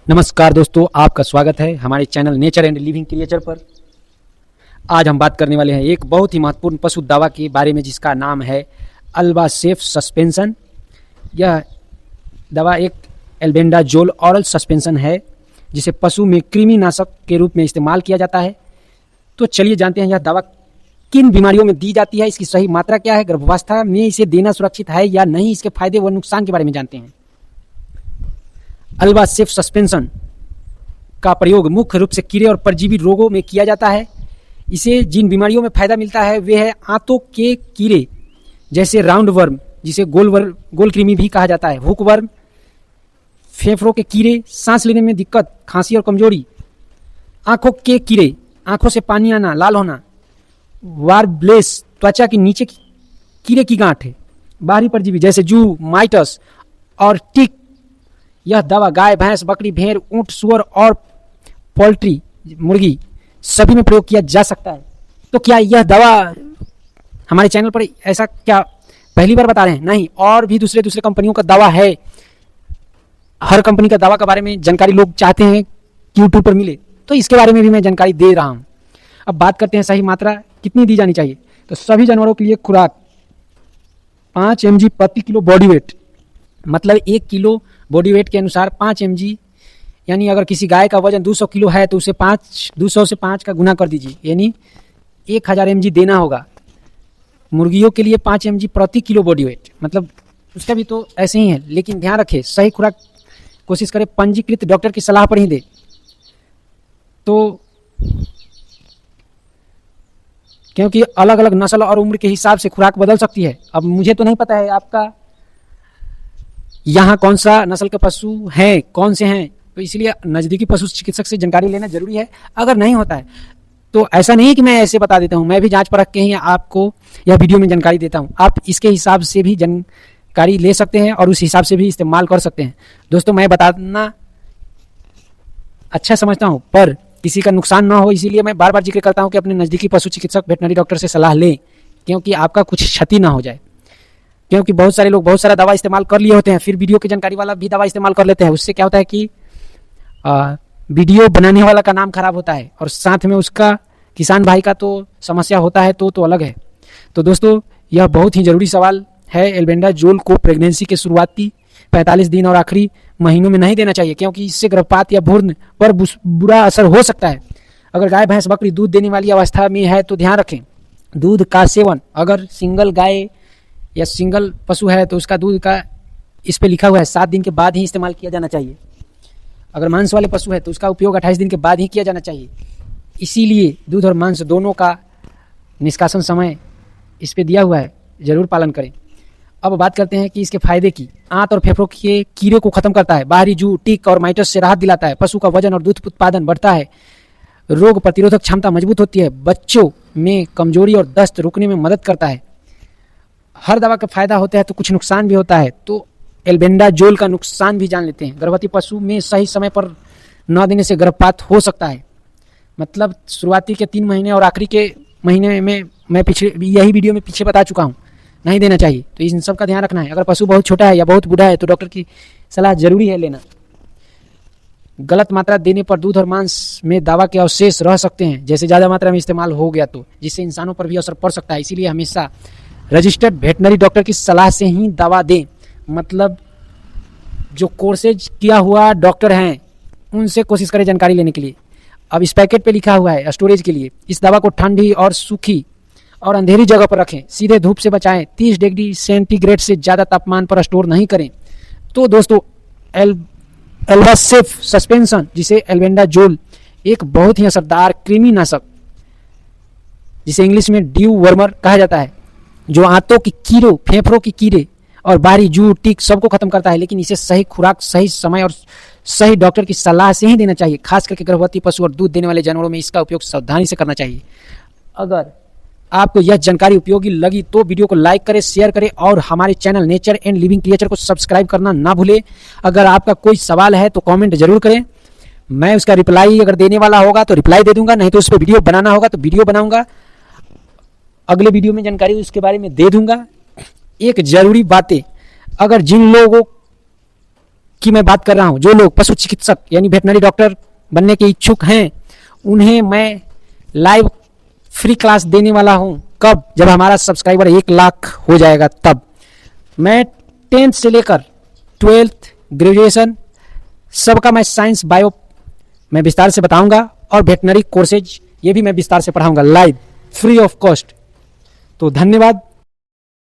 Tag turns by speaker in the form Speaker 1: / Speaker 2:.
Speaker 1: नमस्कार दोस्तों, आपका स्वागत है हमारे channel nature and living creature पर। आज हम बात करने वाले हैं एक बहुत ही महत्वपूर्ण पशु दवा के बारे में जिसका नाम है अल्बासेफ सस्पेंशन। यह दवा एक एल्बेंडाजोल ऑरल सस्पेंशन है जिसे पशु में कृमिनाशक के रूप में इस्तेमाल किया जाता है। तो चलिए जानते हैं यह दवा किन बीमारियों में दी जाती है, इसकी सही मात्रा क्या है, गर्भावस्था में इसे देना सुरक्षित है या नहीं, इसके फायदे व नुकसान के बारे में जानते हैं। अल्बासेफ सस्पेंशन का प्रयोग मुख्य रूप से कीड़े और परजीवी रोगों में किया जाता है। इसे जिन बीमारियों में फायदा मिलता है वे है आंतों के कीड़े जैसे राउंड वर्म, जिसे गोल कृमि भी कहा जाता है, हुक वर्म, फेफड़ों के कीड़े, सांस लेने में दिक्कत, खांसी और कमजोरी, आंखों के कीड़े, आंखों से पानी आना, लाल होना, वार्ब्लेस, त्वचा के नीचे कीड़े की गांठ, बाहरी परजीवी जैसे जू, माइटस और टिक। यह दवा गाय, भैंस, बकरी, भेड़, ऊंट, सुअर और पोल्ट्री, मुर्गी सभी में प्रयोग किया जा सकता है। तो क्या यह दवा हमारे चैनल पर ऐसा क्या पहली बार बता रहे हैं? नहीं, और भी दूसरे कंपनियों का दवा है। हर कंपनी का दवा के बारे में जानकारी लोग चाहते हैं कि यूट्यूब पर मिले, तो इसके बारे में भी मैं जानकारी दे रहा हूँ। अब बात करते हैं सही मात्रा कितनी दी जानी चाहिए। तो सभी जानवरों के लिए खुराक 5 mg प्रति किलो बॉडी वेट, मतलब 1 किलो बॉडी वेट के अनुसार 5 mg, यानी अगर किसी गाय का वजन 200 किलो है तो उसे 200 से 5 का गुना कर दीजिए, यानी 1000 mg देना होगा। मुर्गियों के लिए 5 mg प्रति किलो बॉडी वेट, मतलब उसका भी तो ऐसे ही है, लेकिन ध्यान रखें सही खुराक कोशिश करें पंजीकृत डॉक्टर की सलाह पर ही दे। तो क्योंकि अलग अलग नस्ल और उम्र के हिसाब से खुराक बदल सकती है। अब मुझे तो नहीं पता है आपका यहाँ कौन सा नस्ल के पशु हैं, कौन से हैं, तो इसलिए नज़दीकी पशु चिकित्सक से जानकारी लेना जरूरी है। अगर नहीं होता है तो ऐसा नहीं कि मैं ऐसे बता देता हूँ, मैं भी जांच परख के ही आपको यह वीडियो में जानकारी देता हूँ। आप इसके हिसाब से भी जानकारी ले सकते हैं और उस हिसाब से भी इस्तेमाल कर सकते हैं। दोस्तों, मैं बताना अच्छा समझता हूँ पर किसी का नुकसान ना हो, इसीलिए मैं बार बार जिक्र करता हूँ कि अपने नज़दीकी पशु चिकित्सक वेटनरी डॉक्टर से सलाह लें, क्योंकि आपका कुछ क्षति ना हो जाए। क्योंकि बहुत सारे लोग बहुत सारा दवा इस्तेमाल कर लिए होते हैं, फिर वीडियो की जानकारी वाला भी दवा इस्तेमाल कर लेते हैं। उससे क्या होता है कि वीडियो बनाने वाला का नाम खराब होता है और साथ में उसका किसान भाई का तो समस्या होता है, तो अलग है। तो दोस्तों, यह बहुत ही ज़रूरी सवाल है। एल्बेंडाजोल को प्रेगनेंसी के शुरुआती 45 दिन और आखिरी महीनों में नहीं देना चाहिए, क्योंकि इससे गर्भपात या भ्रूण पर बुरा असर हो सकता है। अगर गाय, भैंस, बकरी दूध देने वाली अवस्था में है तो ध्यान रखें दूध का सेवन, अगर सिंगल गाय या सिंगल पशु है तो उसका दूध का इस पे लिखा हुआ है 7 दिन के बाद ही इस्तेमाल किया जाना चाहिए। अगर मांस वाले पशु है तो उसका उपयोग 28 दिन के बाद ही किया जाना चाहिए। इसीलिए दूध और मांस दोनों का निष्कासन समय इस पे दिया हुआ है, जरूर पालन करें। अब बात करते हैं कि इसके फायदे की। आंत और फेफड़ों के कीड़े को खत्म करता है, बाहरी जू, टिक और माइटस से राहत दिलाता है, पशु का वजन और दूध उत्पादन बढ़ता है, रोग प्रतिरोधक क्षमता मजबूत होती है, बच्चों में कमजोरी और दस्त रोकने में मदद करता है। हर दवा का फायदा होता है तो कुछ नुकसान भी होता है, तो एल्बेंडाजोल का नुकसान भी जान लेते हैं। गर्भवती पशु में सही समय पर न देने से गर्भपात हो सकता है, मतलब शुरुआती के 3 महीने और आखिरी के महीने में मैं यही वीडियो में पीछे बता चुका हूँ, नहीं देना चाहिए। तो इन सब का ध्यान रखना है। अगर पशु बहुत छोटा है या बहुत बूढ़ा है तो डॉक्टर की सलाह जरूरी है लेना। गलत मात्रा देने पर दूध और मांस में दवा के अवशेष रह सकते हैं, जैसे ज़्यादा मात्रा में इस्तेमाल हो गया तो, जिससे इंसानों पर भी असर पड़ सकता है। इसीलिए हमेशा रजिस्टर्ड वेटनरी डॉक्टर की सलाह से ही दवा दें, मतलब जो कोर्सेज किया हुआ डॉक्टर हैं उनसे कोशिश करें जानकारी लेने के लिए। अब इस पैकेट पे लिखा हुआ है स्टोरेज के लिए। इस दवा को ठंडी और सूखी और अंधेरी जगह पर रखें, सीधे धूप से बचाएं, 30 डिग्री सेंटीग्रेड से ज़्यादा तापमान पर स्टोर नहीं करें। तो दोस्तों, अल्बासेफ सस्पेंशन, जिसे एल्बेंडाजोल, एक बहुत ही असरदार कृमिनाशक, जिसे इंग्लिश में ड्यू वर्मर कहा जाता है, जो आंतों की कीड़ों, फेफड़ों की कीड़े और बाहरी जू, टिक सबको खत्म करता है। लेकिन इसे सही खुराक, सही समय और सही डॉक्टर की सलाह से ही देना चाहिए। खास करके गर्भवती पशु और दूध देने वाले जानवरों में इसका उपयोग सावधानी से करना चाहिए। अगर आपको यह जानकारी उपयोगी लगी तो वीडियो को लाइक करें, शेयर करें और हमारे channel nature and living creature को सब्सक्राइब करना ना भूलें। अगर आपका कोई सवाल है तो कमेंट जरूर करें, मैं उसका रिप्लाई अगर देने वाला होगा तो रिप्लाई दे दूंगा, नहीं तो उस पर वीडियो बनाना होगा तो वीडियो बनाऊंगा, अगले वीडियो में जानकारी उसके बारे में दे दूंगा। एक जरूरी बातें, अगर जिन लोगों की मैं बात कर रहा हूं, जो लोग पशु चिकित्सक यानी वेटनरी डॉक्टर बनने के इच्छुक हैं, उन्हें मैं लाइव फ्री क्लास देने वाला हूं। कब? जब हमारा सब्सक्राइबर 1 लाख हो जाएगा तब। मैं 10th से लेकर 12th ग्रेजुएशन सबका मैं साइंस बायो मैं विस्तार से बताऊंगा, और वेटनरी कोर्सेज ये भी मैं विस्तार से पढ़ाऊंगा लाइव फ्री ऑफ कॉस्ट। तो धन्यवाद।